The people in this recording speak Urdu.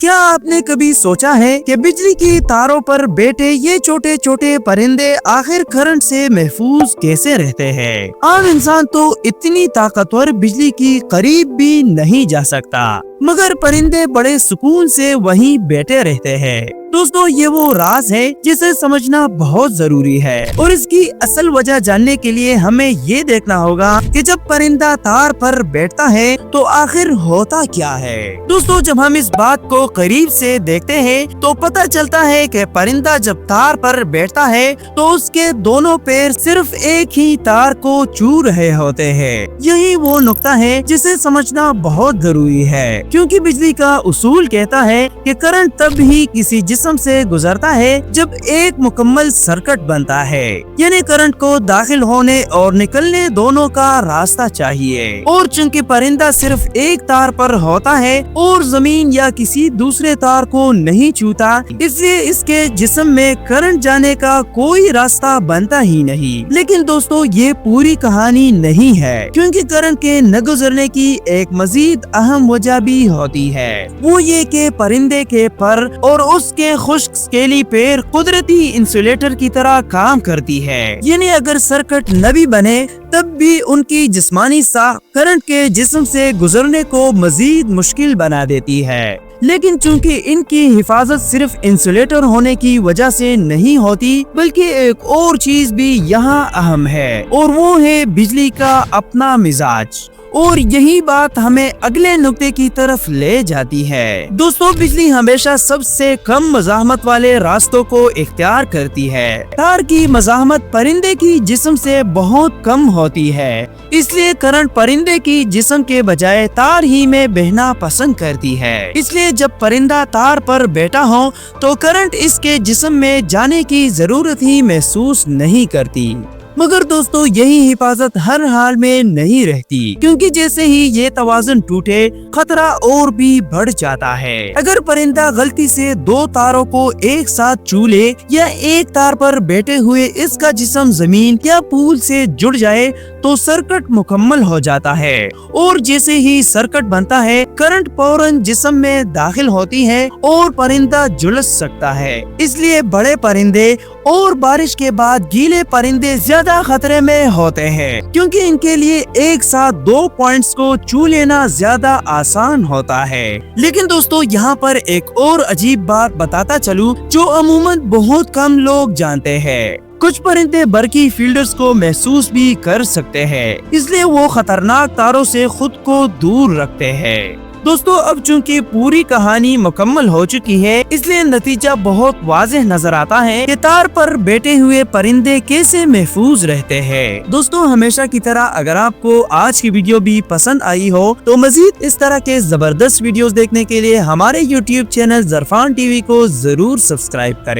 کیا آپ نے کبھی سوچا ہے کہ بجلی کی تاروں پر بیٹھے یہ چھوٹے چھوٹے پرندے آخر کرنٹ سے محفوظ کیسے رہتے ہیں؟ عام انسان تو اتنی طاقتور بجلی کی قریب بھی نہیں جا سکتا، مگر پرندے بڑے سکون سے وہیں بیٹھے رہتے ہیں۔ دوستو، یہ وہ راز ہے جسے سمجھنا بہت ضروری ہے، اور اس کی اصل وجہ جاننے کے لیے ہمیں یہ دیکھنا ہوگا کہ جب پرندہ تار پر بیٹھتا ہے تو آخر ہوتا کیا ہے۔ دوستو، جب ہم اس بات کو قریب سے دیکھتے ہیں تو پتہ چلتا ہے کہ پرندہ جب تار پر بیٹھتا ہے تو اس کے دونوں پیر صرف ایک ہی تار کو چھو رہے ہوتے ہیں۔ یہی وہ نقطہ ہے جسے سمجھنا بہت ضروری ہے، کیونکہ بجلی کا اصول کہتا ہے کہ کرنٹ تب ہی کسی جسم سے گزرتا ہے جب ایک مکمل سرکٹ بنتا ہے، یعنی کرنٹ کو داخل ہونے اور نکلنے دونوں کا راستہ چاہیے۔ اور چونکہ پرندہ صرف ایک تار پر ہوتا ہے اور زمین یا کسی دوسرے تار کو نہیں چھوتا، اس لیے اس کے جسم میں کرنٹ جانے کا کوئی راستہ بنتا ہی نہیں۔ لیکن دوستو، یہ پوری کہانی نہیں ہے، کیونکہ کرنٹ کے نہ گزرنے کی ایک مزید اہم وجہ بھی ہوتی ہے، وہ یہ کہ پرندے کے پر اور اس کے خشک سکیلی پیر قدرتی انسولیٹر کی طرح کام کرتی ہے، یعنی اگر سرکٹ نہ بھی بنے تب بھی ان کی جسمانی ساخت کرنٹ کے جسم سے گزرنے کو مزید مشکل بنا دیتی ہے۔ لیکن چونکہ ان کی حفاظت صرف انسولیٹر ہونے کی وجہ سے نہیں ہوتی، بلکہ ایک اور چیز بھی یہاں اہم ہے، اور وہ ہے بجلی کا اپنا مزاج۔ اور یہی بات ہمیں اگلے نقطے کی طرف لے جاتی ہے۔ دوستو، بجلی ہمیشہ سب سے کم مزاحمت والے راستوں کو اختیار کرتی ہے۔ تار کی مزاحمت پرندے کی جسم سے بہت کم ہوتی ہے، اس لیے کرنٹ پرندے کی جسم کے بجائے تار ہی میں بہنا پسند کرتی ہے۔ اس لیے جب پرندہ تار پر بیٹھا ہو تو کرنٹ اس کے جسم میں جانے کی ضرورت ہی محسوس نہیں کرتی۔ مگر دوستو، یہی حفاظت ہر حال میں نہیں رہتی، کیونکہ جیسے ہی یہ توازن ٹوٹے خطرہ اور بھی بڑھ جاتا ہے۔ اگر پرندہ غلطی سے دو تاروں کو ایک ساتھ چھو لے یا ایک تار پر بیٹھے ہوئے اس کا جسم زمین یا پول سے جڑ جائے تو سرکٹ مکمل ہو جاتا ہے، اور جیسے ہی سرکٹ بنتا ہے کرنٹ فوراً جسم میں داخل ہوتی ہے اور پرندہ جھلس سکتا ہے۔ اس لیے بڑے پرندے اور بارش کے بعد گیلے پرندے زیادہ خطرے میں ہوتے ہیں، کیونکہ ان کے لیے ایک ساتھ دو پوائنٹس کو چھو لینا زیادہ آسان ہوتا ہے۔ لیکن دوستو، یہاں پر ایک اور عجیب بات بتاتا چلوں جو عموماً بہت کم لوگ جانتے ہیں۔ کچھ پرندے برقی فیلڈز کو محسوس بھی کر سکتے ہیں، اس لیے وہ خطرناک تاروں سے خود کو دور رکھتے ہیں۔ دوستو، اب چونکہ پوری کہانی مکمل ہو چکی ہے، اس لیے نتیجہ بہت واضح نظر آتا ہے کہ تار پر بیٹھے ہوئے پرندے کیسے محفوظ رہتے ہیں۔ دوستو، ہمیشہ کی طرح اگر آپ کو آج کی ویڈیو بھی پسند آئی ہو تو مزید اس طرح کے زبردست ویڈیوز دیکھنے کے لیے ہمارے YouTube چینل ظرفان ٹی وی کو ضرور سبسکرائب کریں۔